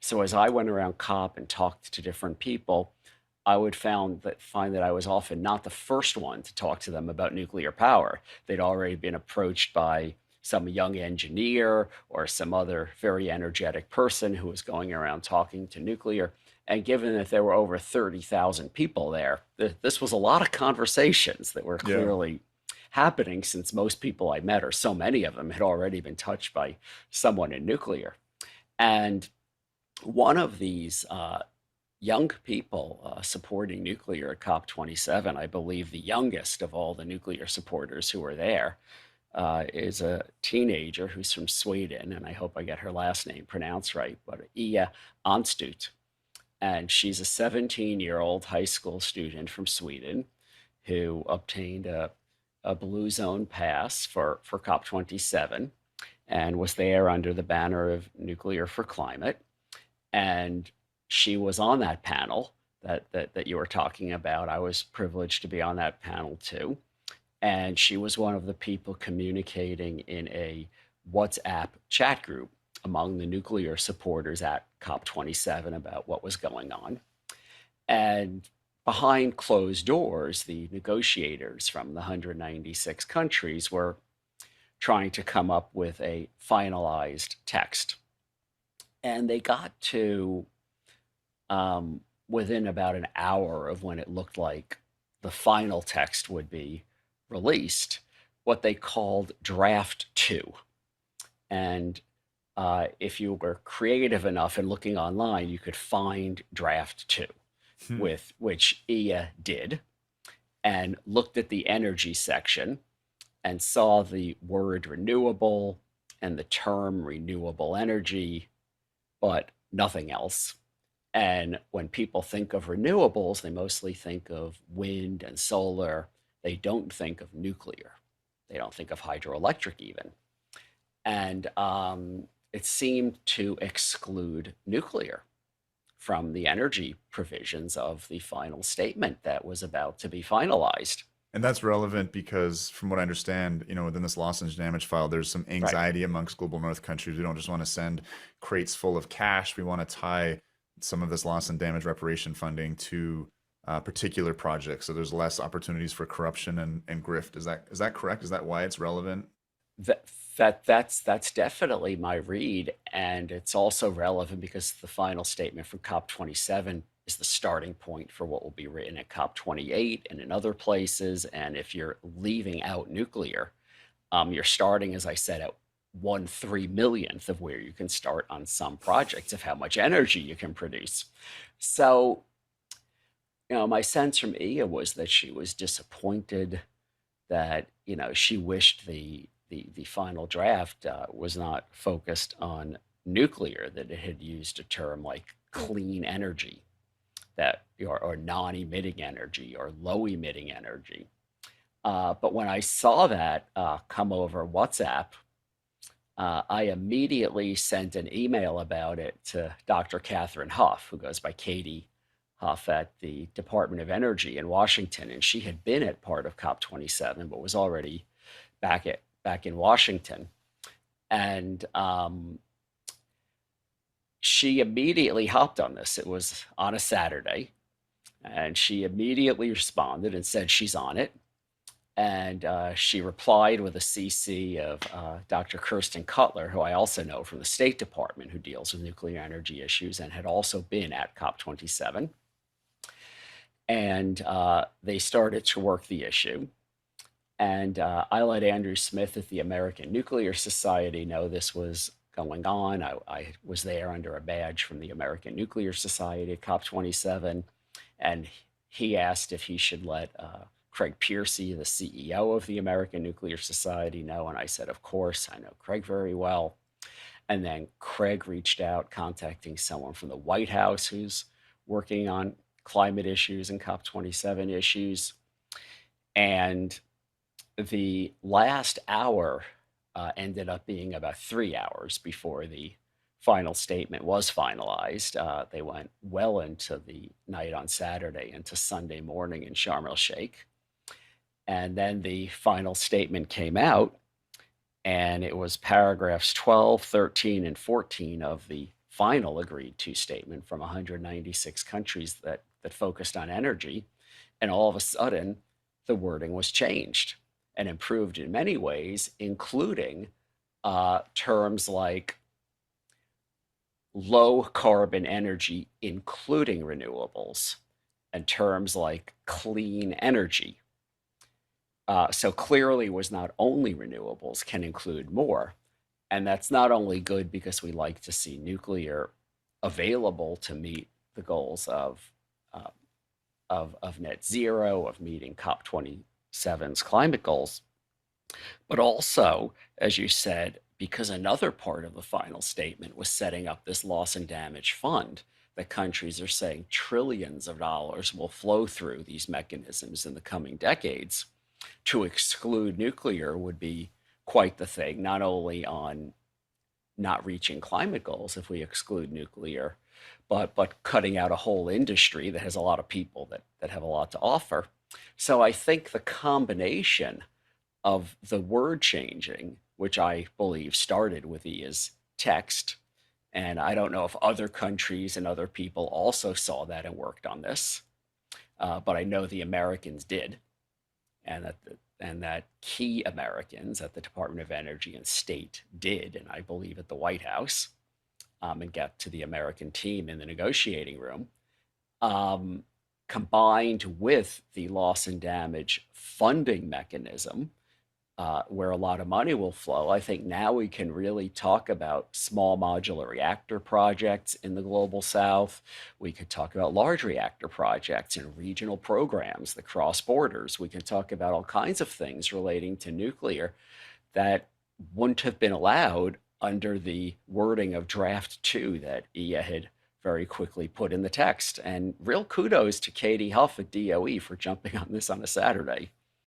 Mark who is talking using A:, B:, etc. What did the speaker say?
A: So as I went around COP and talked to different people, I would find that I was often not the first one to talk to them about nuclear power. They'd already been approached by some young engineer or some other very energetic person who was going around talking to nuclear. And given that there were over 30,000 people there, this was a lot of conversations that were
B: Yeah.
A: clearly happening since most people I met, or so many of them, had already been touched by someone in nuclear. And one of these young people supporting nuclear at COP27, I believe the youngest of all the nuclear supporters who were there, is a teenager who's from Sweden, and I hope I get her last name pronounced right, but Ia Anstut. And she's a 17-year-old high school student from Sweden who obtained a Blue Zone pass for COP27 and was there under the banner of Nuclear for Climate. And she was on that panel that you were talking about. I was privileged to be on that panel too. And she was one of the people communicating in a WhatsApp chat group among the nuclear supporters at COP27 about what was going on. And behind closed doors, the negotiators from the 196 countries were trying to come up with a finalized text. And they got to within about an hour of when it looked like the final text would be released, what they called draft two. And if you were creative enough and looking online, you could find draft two,
B: Hmm.
A: with which Ia did, and looked at the energy section and saw the word renewable and the term renewable energy, but nothing else. And when people think of renewables, they mostly think of wind and solar. They don't think of nuclear. They don't think of hydroelectric even. And it seemed to exclude nuclear from the energy provisions of the final statement that was about to be finalized.
B: And that's relevant because, from what I understand, within this loss and damage file, there's some
A: Right.
B: anxiety amongst global north countries. We don't just want to send crates full of cash. We want to tie some of this loss and damage reparation funding to particular projects. So there's less opportunities for corruption and grift. Is that correct? Is that why it's relevant?
A: that that's definitely my read, and it's also relevant because the final statement from COP27 is the starting point for what will be written at COP28 and in other places. And if you're leaving out nuclear, you're starting, as I said, at 1/3 millionth of where you can start on some projects of how much energy you can produce. So, my sense from Ia was that she was disappointed that she wished the final draft was not focused on nuclear, that it had used a term like clean energy, that or non-emitting energy or low emitting energy. But when I saw that come over WhatsApp, I immediately sent an email about it to Dr. Catherine Huff, who goes by Katie Huff at the Department of Energy in Washington, and she had been at part of COP27, but was already back in Washington. And she immediately hopped on this. It was on a Saturday, and she immediately responded and said she's on it. And she replied with a CC of Dr. Kirsten Cutler, who I also know from the State Department, who deals with nuclear energy issues and had also been at COP27. And they started to work the issue. And I let Andrew Smith at the American Nuclear Society know this was going on. I was there under a badge from the American Nuclear Society at COP27. And he asked if he should let Craig Piercy, the CEO of the American Nuclear Society, know. And I said, of course, I know Craig very well. And then Craig reached out, contacting someone from the White House who's working on climate issues and COP27 issues. And the last hour ended up being about 3 hours before the final statement was finalized. They went well into the night on Saturday into Sunday morning in Sharm el Sheikh. And then the final statement came out, and it was paragraphs 12, 13, and 14 of the final agreed to statement from 196 countries that focused on energy. And all of a sudden, the wording was changed and improved in many ways, including terms like low carbon energy, including renewables, and terms like clean energy. So clearly was not only renewables, can include more. And that's not only good because we like to see nuclear available to meet the goals uh, of net zero, of meeting COP27's climate goals, but also, as you said, because another part of the final statement was setting up this loss and damage fund that countries are saying trillions of dollars will flow through these mechanisms in the coming decades. To exclude nuclear would be quite the thing, not only on not reaching climate goals if we exclude nuclear, but cutting out a whole industry that has a lot of people that have a lot to offer. So I think the combination of the word changing, which I believe started with E as text, and I don't know if other countries and other people also saw that and worked on this, but I know the Americans did, and that key Americans at the Department of Energy and State did, and I believe at the White House, and get to the American team in the negotiating room, um, combined with the loss and damage funding mechanism, where a lot of money will flow. I think now we can really talk about small modular reactor projects in the global south. We could talk about large reactor projects and regional programs that cross borders. We can talk about all kinds of things relating to nuclear that wouldn't have been allowed under the wording of draft two that EA had very quickly put in the text. And real kudos to Katie Huff at DOE for jumping on this on a Saturday.